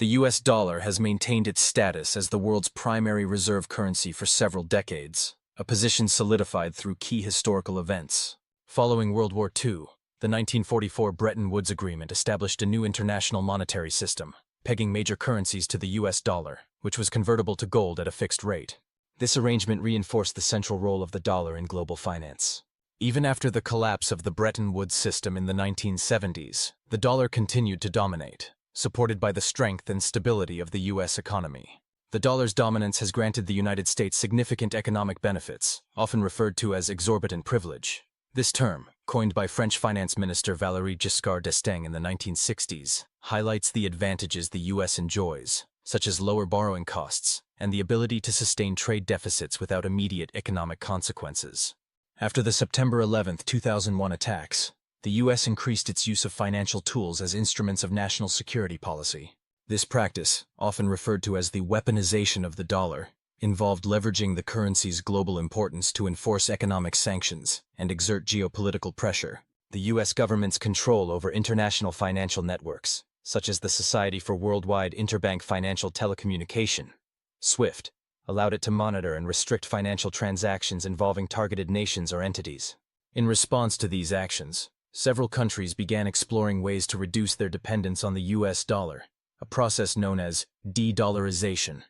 The US dollar has maintained its status as the world's primary reserve currency for several decades, a position solidified through key historical events. Following World War II, the 1944 Bretton Woods Agreement established a new international monetary system, pegging major currencies to the US dollar, which was convertible to gold at a fixed rate. This arrangement reinforced the central role of the dollar in global finance. Even after the collapse of the Bretton Woods system in the 1970s, the dollar continued to dominate, supported by the strength and stability of the US economy. The dollar's dominance has granted the United States significant economic benefits, often referred to as exorbitant privilege. This term, coined by French Finance Minister Valéry Giscard d'Estaing in the 1960s, highlights the advantages the US enjoys, such as lower borrowing costs and the ability to sustain trade deficits without immediate economic consequences. After the September 11, 2001 attacks, the U.S. increased its use of financial tools as instruments of national security policy. This practice, often referred to as the weaponization of the dollar, involved leveraging the currency's global importance to enforce economic sanctions and exert geopolitical pressure. The U.S. government's control over international financial networks, such as the Society for Worldwide Interbank Financial Telecommunication, SWIFT, allowed it to monitor and restrict financial transactions involving targeted nations or entities. In response to these actions, several countries began exploring ways to reduce their dependence on the US dollar, a process known as de-dollarization.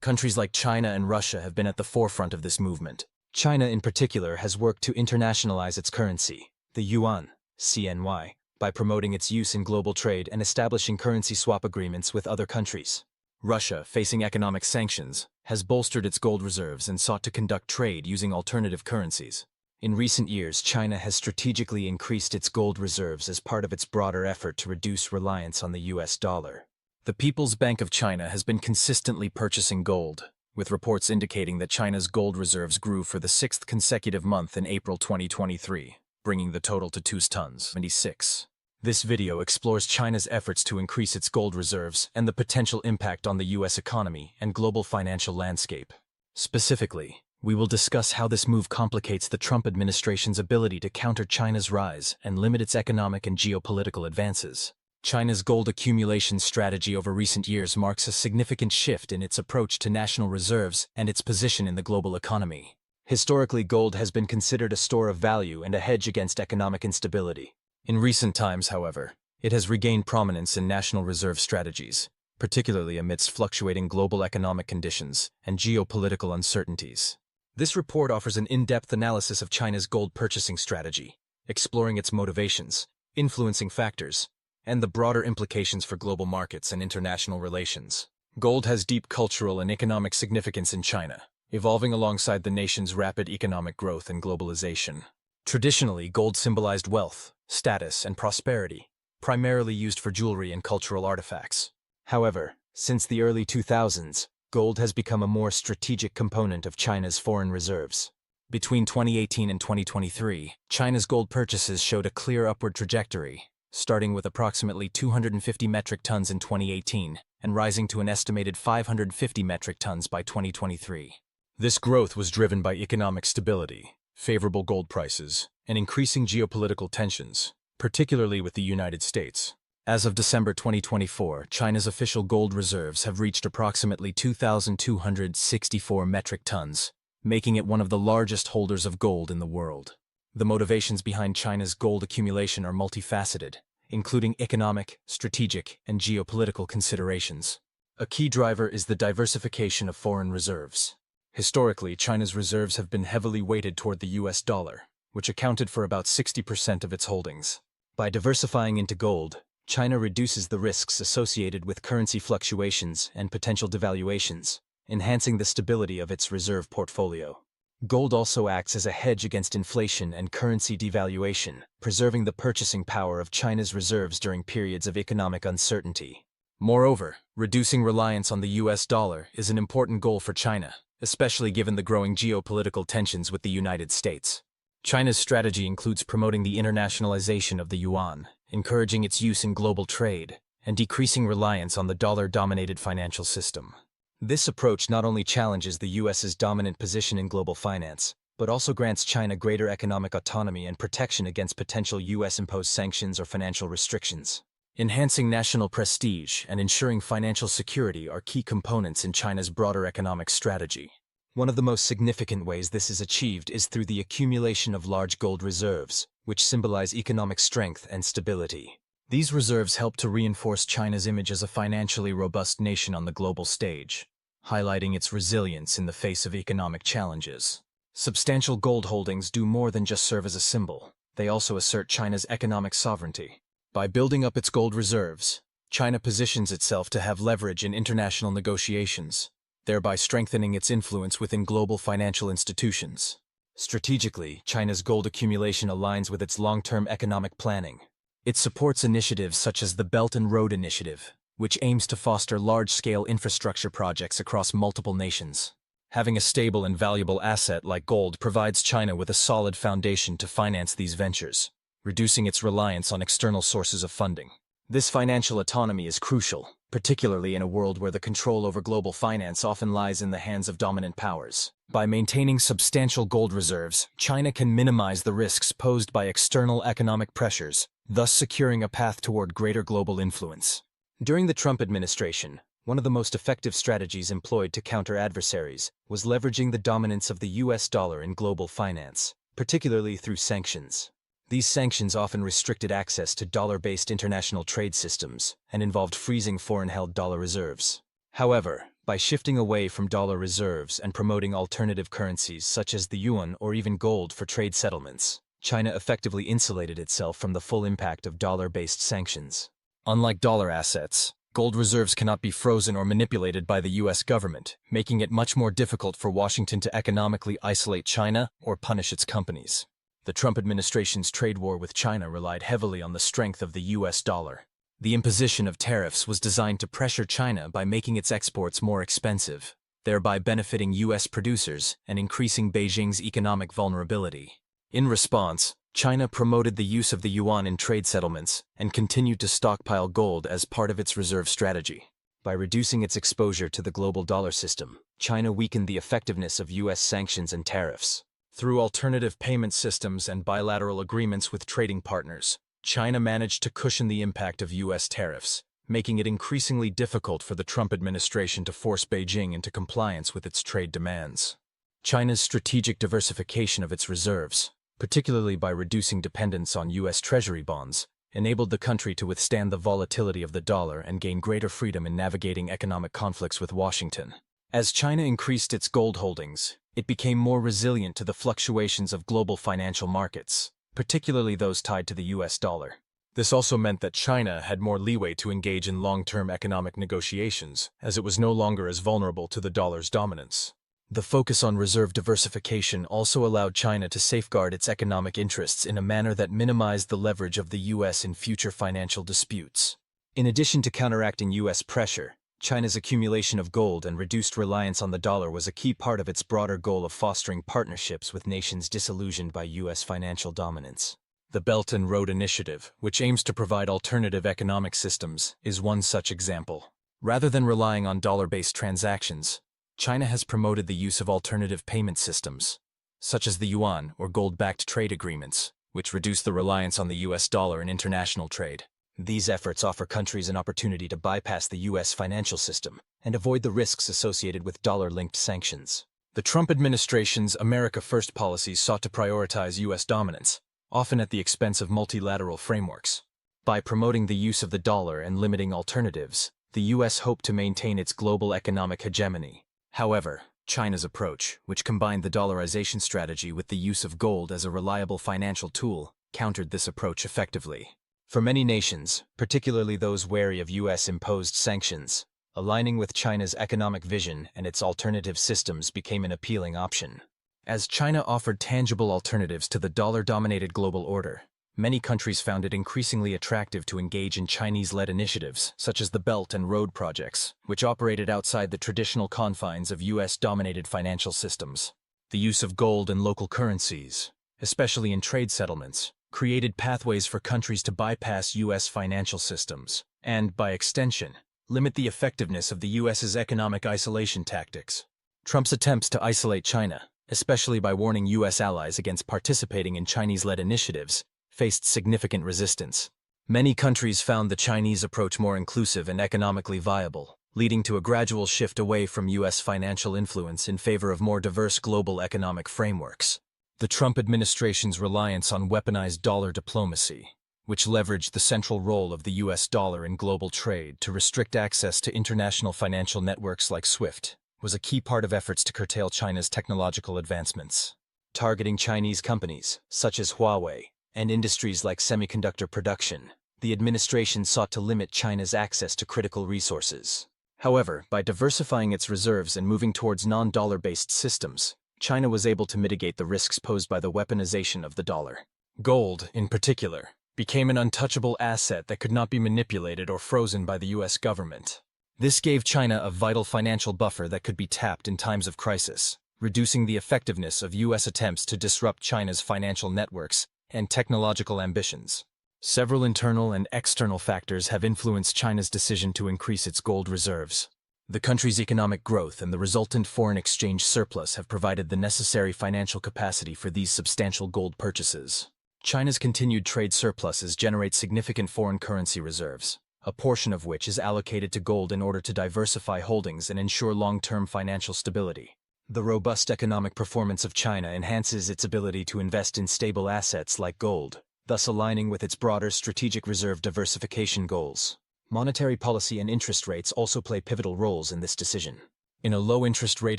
Countries like China and Russia have been at the forefront of this movement. China in particular has worked to internationalize its currency, the yuan, CNY, by promoting its use in global trade and establishing currency swap agreements with other countries. Russia, facing economic sanctions, has bolstered its gold reserves and sought to conduct trade using alternative currencies. In recent years, China has strategically increased its gold reserves as part of its broader effort to reduce reliance on the US dollar. The People's Bank of China has been consistently purchasing gold, with reports indicating that China's gold reserves grew for the sixth consecutive month in April 2023, bringing the total to 2 tons, 76. This video explores China's efforts to increase its gold reserves and the potential impact on the U.S. economy and global financial landscape. Specifically, we will discuss how this move complicates the Trump administration's ability to counter China's rise and limit its economic and geopolitical advances. China's gold accumulation strategy over recent years marks a significant shift in its approach to national reserves and its position in the global economy. Historically, gold has been considered a store of value and a hedge against economic instability. In recent times, however, it has regained prominence in national reserve strategies, particularly amidst fluctuating global economic conditions and geopolitical uncertainties. This report offers an in-depth analysis of China's gold purchasing strategy, exploring its motivations, influencing factors, and the broader implications for global markets and international relations. Gold has deep cultural and economic significance in China, evolving alongside the nation's rapid economic growth and globalization. Traditionally, gold symbolized wealth, status, and prosperity, primarily used for jewelry and cultural artifacts. However, since the early 2000s, gold has become a more strategic component of China's foreign reserves. Between 2018 and 2023, China's gold purchases showed a clear upward trajectory, starting with approximately 250 metric tons in 2018 and rising to an estimated 550 metric tons by 2023. This growth was driven by economic stability, favorable gold prices, and increasing geopolitical tensions, particularly with the United States. As of December 2024, China's official gold reserves have reached approximately 2,264 metric tons, making it one of the largest holders of gold in the world. The motivations behind China's gold accumulation are multifaceted, including economic, strategic, and geopolitical considerations. A key driver is the diversification of foreign reserves. Historically, China's reserves have been heavily weighted toward the US dollar, which accounted for about 60% of its holdings. By diversifying into gold, China reduces the risks associated with currency fluctuations and potential devaluations, enhancing the stability of its reserve portfolio. Gold also acts as a hedge against inflation and currency devaluation, preserving the purchasing power of China's reserves during periods of economic uncertainty. Moreover, reducing reliance on the US dollar is an important goal for China, especially given the growing geopolitical tensions with the United States. China's strategy includes promoting the internationalization of the yuan, encouraging its use in global trade, and decreasing reliance on the dollar-dominated financial system. This approach not only challenges the US's dominant position in global finance, but also grants China greater economic autonomy and protection against potential US-imposed sanctions or financial restrictions. Enhancing national prestige and ensuring financial security are key components in China's broader economic strategy. One of the most significant ways this is achieved is through the accumulation of large gold reserves, which symbolize economic strength and stability. These reserves help to reinforce China's image as a financially robust nation on the global stage, highlighting its resilience in the face of economic challenges. Substantial gold holdings do more than just serve as a symbol. They also assert China's economic sovereignty. By building up its gold reserves, China positions itself to have leverage in international negotiations, thereby strengthening its influence within global financial institutions. Strategically, China's gold accumulation aligns with its long-term economic planning. It supports initiatives such as the Belt and Road Initiative, which aims to foster large-scale infrastructure projects across multiple nations. Having a stable and valuable asset like gold provides China with a solid foundation to finance these ventures, reducing its reliance on external sources of funding. This financial autonomy is crucial, particularly in a world where the control over global finance often lies in the hands of dominant powers. By maintaining substantial gold reserves, China can minimize the risks posed by external economic pressures, thus securing a path toward greater global influence. During the Trump administration, one of the most effective strategies employed to counter adversaries was leveraging the dominance of the US dollar in global finance, particularly through sanctions. These sanctions often restricted access to dollar-based international trade systems and involved freezing foreign-held dollar reserves. However, by shifting away from dollar reserves and promoting alternative currencies such as the yuan or even gold for trade settlements, China effectively insulated itself from the full impact of dollar-based sanctions. Unlike dollar assets, gold reserves cannot be frozen or manipulated by the US government, making it much more difficult for Washington to economically isolate China or punish its companies. The Trump administration's trade war with China relied heavily on the strength of the US dollar. The imposition of tariffs was designed to pressure China by making its exports more expensive, thereby benefiting US producers and increasing Beijing's economic vulnerability. In response, China promoted the use of the yuan in trade settlements and continued to stockpile gold as part of its reserve strategy. By reducing its exposure to the global dollar system, China weakened the effectiveness of US sanctions and tariffs. Through alternative payment systems and bilateral agreements with trading partners, China managed to cushion the impact of US tariffs, making it increasingly difficult for the Trump administration to force Beijing into compliance with its trade demands. China's strategic diversification of its reserves, particularly by reducing dependence on US Treasury bonds, enabled the country to withstand the volatility of the dollar and gain greater freedom in navigating economic conflicts with Washington. As China increased its gold holdings, it became more resilient to the fluctuations of global financial markets, particularly those tied to the US dollar. This also meant that China had more leeway to engage in long-term economic negotiations, as it was no longer as vulnerable to the dollar's dominance. The focus on reserve diversification also allowed China to safeguard its economic interests in a manner that minimized the leverage of the US in future financial disputes. In addition to counteracting US pressure, China's accumulation of gold and reduced reliance on the dollar was a key part of its broader goal of fostering partnerships with nations disillusioned by US financial dominance. The Belt and Road Initiative, which aims to provide alternative economic systems, is one such example. Rather than relying on dollar-based transactions, China has promoted the use of alternative payment systems, such as the yuan or gold-backed trade agreements, which reduce the reliance on the US dollar in international trade. These efforts offer countries an opportunity to bypass the US financial system and avoid the risks associated with dollar-linked sanctions. The Trump administration's America First policies sought to prioritize US dominance, often at the expense of multilateral frameworks. By promoting the use of the dollar and limiting alternatives, the US hoped to maintain its global economic hegemony. However, China's approach, which combined the dollarization strategy with the use of gold as a reliable financial tool, countered this approach effectively. For many nations, particularly those wary of US-imposed sanctions, aligning with China's economic vision and its alternative systems became an appealing option. As China offered tangible alternatives to the dollar-dominated global order, many countries found it increasingly attractive to engage in Chinese-led initiatives such as the Belt and Road projects, which operated outside the traditional confines of US-dominated financial systems. The use of gold and local currencies, especially in trade settlements, created pathways for countries to bypass US financial systems and, by extension, limit the effectiveness of the US's economic isolation tactics. Trump's attempts to isolate China, especially by warning US allies against participating in Chinese-led initiatives, faced significant resistance. Many countries found the Chinese approach more inclusive and economically viable, leading to a gradual shift away from U.S. financial influence in favor of more diverse global economic frameworks. The Trump administration's reliance on weaponized dollar diplomacy, which leveraged the central role of the U.S. dollar in global trade to restrict access to international financial networks like SWIFT, was a key part of efforts to curtail China's technological advancements. Targeting Chinese companies, such as Huawei, and industries like semiconductor production, the administration sought to limit China's access to critical resources. However, by diversifying its reserves and moving towards non-dollar-based systems, China was able to mitigate the risks posed by the weaponization of the dollar. Gold, in particular, became an untouchable asset that could not be manipulated or frozen by the U.S. government. This gave China a vital financial buffer that could be tapped in times of crisis, reducing the effectiveness of U.S. attempts to disrupt China's financial networks and technological ambitions. Several internal and external factors have influenced China's decision to increase its gold reserves. The country's economic growth and the resultant foreign exchange surplus have provided the necessary financial capacity for these substantial gold purchases. China's continued trade surpluses generate significant foreign currency reserves, a portion of which is allocated to gold in order to diversify holdings and ensure long-term financial stability. The robust economic performance of China enhances its ability to invest in stable assets like gold, thus aligning with its broader strategic reserve diversification goals. Monetary policy and interest rates also play pivotal roles in this decision. In a low-interest rate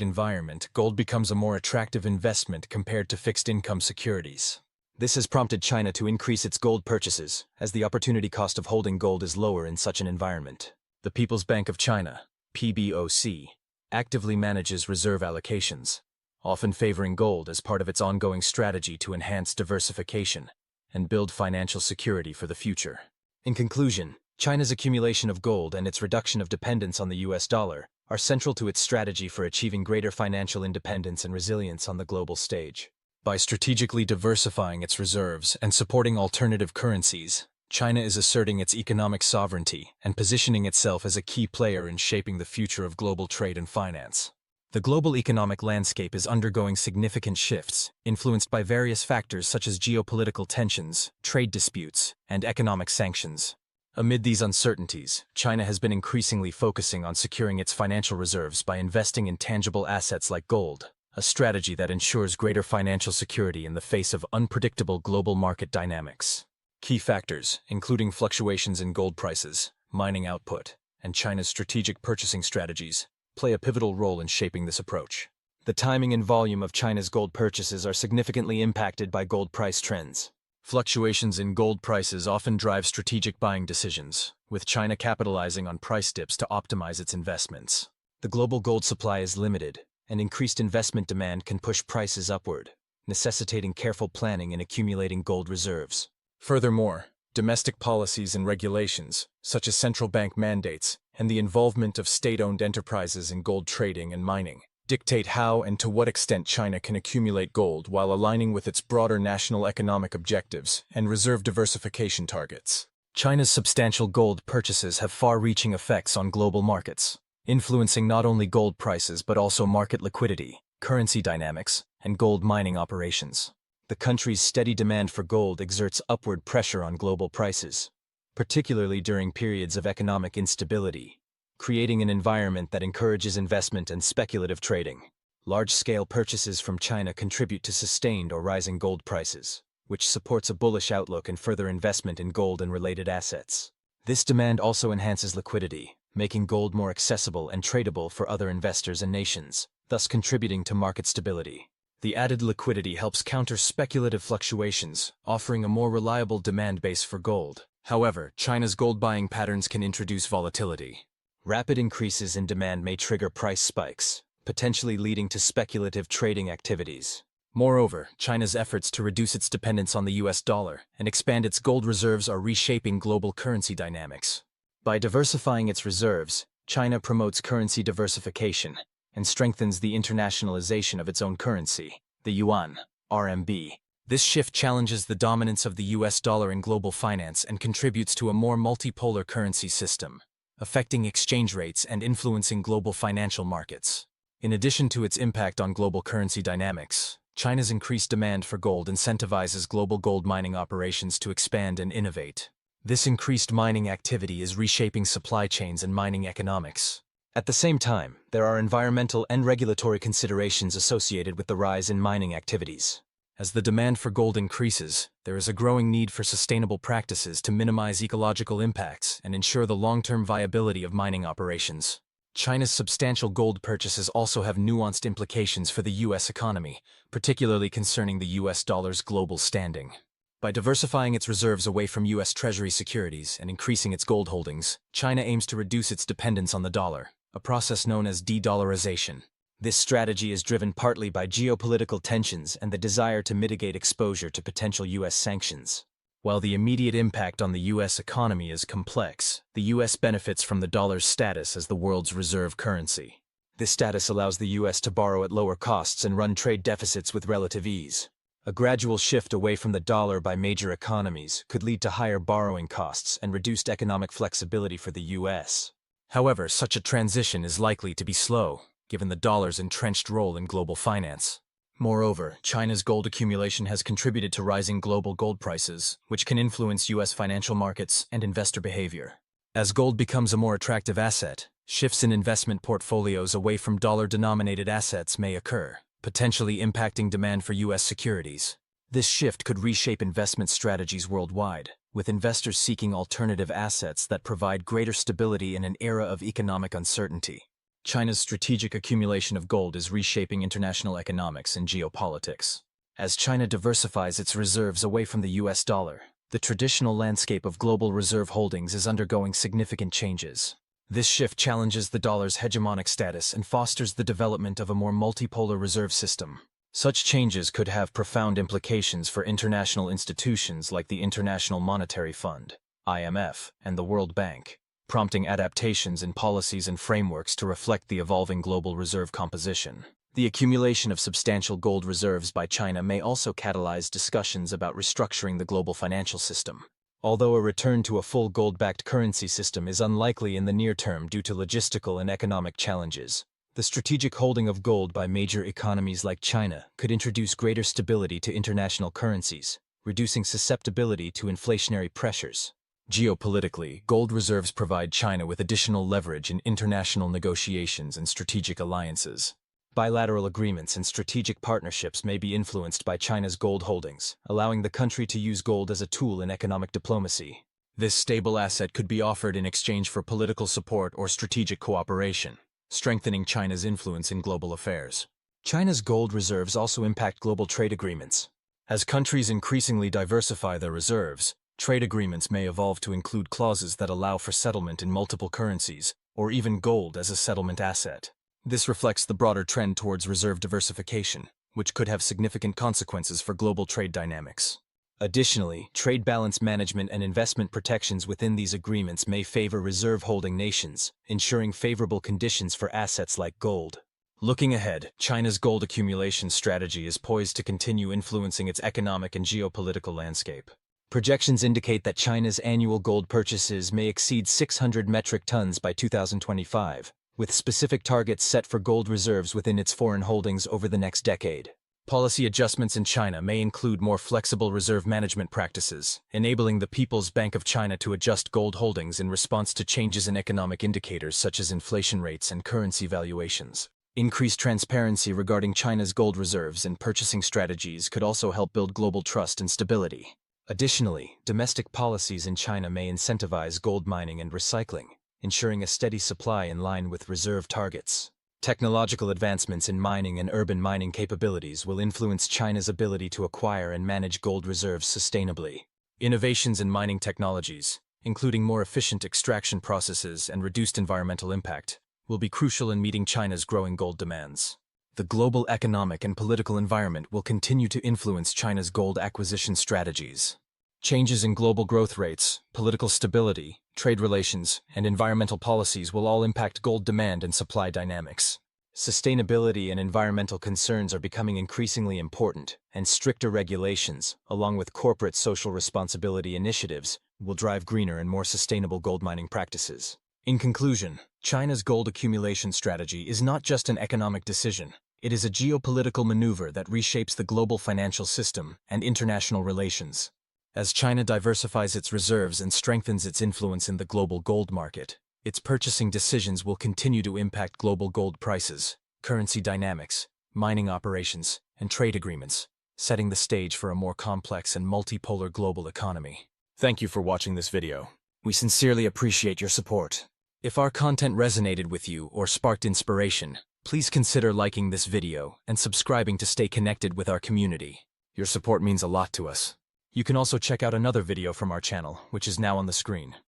environment, gold becomes a more attractive investment compared to fixed-income securities. This has prompted China to increase its gold purchases, as the opportunity cost of holding gold is lower in such an environment. The People's Bank of China, PBOC, actively manages reserve allocations, often favoring gold as part of its ongoing strategy to enhance diversification and build financial security for the future. In conclusion, China's accumulation of gold and its reduction of dependence on the US dollar are central to its strategy for achieving greater financial independence and resilience on the global stage. By strategically diversifying its reserves and supporting alternative currencies, China is asserting its economic sovereignty and positioning itself as a key player in shaping the future of global trade and finance. The global economic landscape is undergoing significant shifts, influenced by various factors such as geopolitical tensions, trade disputes, and economic sanctions. Amid these uncertainties, China has been increasingly focusing on securing its financial reserves by investing in tangible assets like gold, a strategy that ensures greater financial security in the face of unpredictable global market dynamics. Key factors, including fluctuations in gold prices, mining output, and China's strategic purchasing strategies, play a pivotal role in shaping this approach. The timing and volume of China's gold purchases are significantly impacted by gold price trends. Fluctuations in gold prices often drive strategic buying decisions, with China capitalizing on price dips to optimize its investments. The global gold supply is limited, and increased investment demand can push prices upward, necessitating careful planning in accumulating gold reserves. Furthermore, domestic policies and regulations, such as central bank mandates and the involvement of state-owned enterprises in gold trading and mining, dictate how and to what extent China can accumulate gold while aligning with its broader national economic objectives and reserve diversification targets. China's substantial gold purchases have far-reaching effects on global markets, influencing not only gold prices but also market liquidity, currency dynamics, and gold mining operations. The country's steady demand for gold exerts upward pressure on global prices, particularly during periods of economic instability, creating an environment that encourages investment and speculative trading. Large-scale purchases from China contribute to sustained or rising gold prices, which supports a bullish outlook and further investment in gold and related assets. This demand also enhances liquidity, making gold more accessible and tradable for other investors and nations, thus contributing to market stability. The added liquidity helps counter speculative fluctuations, offering a more reliable demand base for gold. However, China's gold buying patterns can introduce volatility. Rapid increases in demand may trigger price spikes, potentially leading to speculative trading activities. Moreover, China's efforts to reduce its dependence on the US dollar and expand its gold reserves are reshaping global currency dynamics. By diversifying its reserves, China promotes currency diversification and strengthens the internationalization of its own currency, the yuan, RMB. This shift challenges the dominance of the US dollar in global finance and contributes to a more multipolar currency system, affecting exchange rates and influencing global financial markets. In addition to its impact on global currency dynamics, China's increased demand for gold incentivizes global gold mining operations to expand and innovate. This increased mining activity is reshaping supply chains and mining economics. At the same time, there are environmental and regulatory considerations associated with the rise in mining activities. As the demand for gold increases, there is a growing need for sustainable practices to minimize ecological impacts and ensure the long-term viability of mining operations. China's substantial gold purchases also have nuanced implications for the U.S. economy, particularly concerning the U.S. dollar's global standing. By diversifying its reserves away from U.S. Treasury securities and increasing its gold holdings, China aims to reduce its dependence on the dollar, a process known as de-dollarization. This strategy is driven partly by geopolitical tensions and the desire to mitigate exposure to potential U.S. sanctions. While the immediate impact on the U.S. economy is complex, the U.S. benefits from the dollar's status as the world's reserve currency. This status allows the U.S. to borrow at lower costs and run trade deficits with relative ease. A gradual shift away from the dollar by major economies could lead to higher borrowing costs and reduced economic flexibility for the U.S. However, such a transition is likely to be slow, given the dollar's entrenched role in global finance. Moreover, China's gold accumulation has contributed to rising global gold prices, which can influence U.S. financial markets and investor behavior. As gold becomes a more attractive asset, shifts in investment portfolios away from dollar-denominated assets may occur, potentially impacting demand for U.S. securities. This shift could reshape investment strategies worldwide, with investors seeking alternative assets that provide greater stability in an era of economic uncertainty. China's strategic accumulation of gold is reshaping international economics and geopolitics. As China diversifies its reserves away from the U.S. dollar, the traditional landscape of global reserve holdings is undergoing significant changes. This shift challenges the dollar's hegemonic status and fosters the development of a more multipolar reserve system. Such changes could have profound implications for international institutions like the International Monetary Fund, IMF, and the World Bank, prompting adaptations in policies and frameworks to reflect the evolving global reserve composition. The accumulation of substantial gold reserves by China may also catalyze discussions about restructuring the global financial system. Although a return to a full gold-backed currency system is unlikely in the near term due to logistical and economic challenges, the strategic holding of gold by major economies like China could introduce greater stability to international currencies, reducing susceptibility to inflationary pressures. Geopolitically, gold reserves provide China with additional leverage in international negotiations and strategic alliances. Bilateral agreements and strategic partnerships may be influenced by China's gold holdings, allowing the country to use gold as a tool in economic diplomacy. This stable asset could be offered in exchange for political support or strategic cooperation, strengthening China's influence in global affairs. China's gold reserves also impact global trade agreements. As countries increasingly diversify their reserves, trade agreements may evolve to include clauses that allow for settlement in multiple currencies, or even gold as a settlement asset. This reflects the broader trend towards reserve diversification, which could have significant consequences for global trade dynamics. Additionally, trade balance management and investment protections within these agreements may favor reserve-holding nations, ensuring favorable conditions for assets like gold. Looking ahead, China's gold accumulation strategy is poised to continue influencing its economic and geopolitical landscape. Projections indicate that China's annual gold purchases may exceed 600 metric tons by 2025, with specific targets set for gold reserves within its foreign holdings over the next decade. Policy adjustments in China may include more flexible reserve management practices, enabling the People's Bank of China to adjust gold holdings in response to changes in economic indicators such as inflation rates and currency valuations. Increased transparency regarding China's gold reserves and purchasing strategies could also help build global trust and stability. Additionally, domestic policies in China may incentivize gold mining and recycling, ensuring a steady supply in line with reserve targets. Technological advancements in mining and urban mining capabilities will influence China's ability to acquire and manage gold reserves sustainably. Innovations in mining technologies, including more efficient extraction processes and reduced environmental impact, will be crucial in meeting China's growing gold demands. The global economic and political environment will continue to influence China's gold acquisition strategies. Changes in global growth rates, political stability, trade relations, and environmental policies will all impact gold demand and supply dynamics. Sustainability and environmental concerns are becoming increasingly important, and stricter regulations, along with corporate social responsibility initiatives, will drive greener and more sustainable gold mining practices. In conclusion, China's gold accumulation strategy is not just an economic decision. It is a geopolitical maneuver that reshapes the global financial system and international relations. As China diversifies its reserves and strengthens its influence in the global gold market, its purchasing decisions will continue to impact global gold prices, currency dynamics, mining operations, and trade agreements, setting the stage for a more complex and multipolar global economy. Thank you for watching this video. We sincerely appreciate your support. If our content resonated with you or sparked inspiration, please consider liking this video and subscribing to stay connected with our community. Your support means a lot to us. You can also check out another video from our channel, which is now on the screen.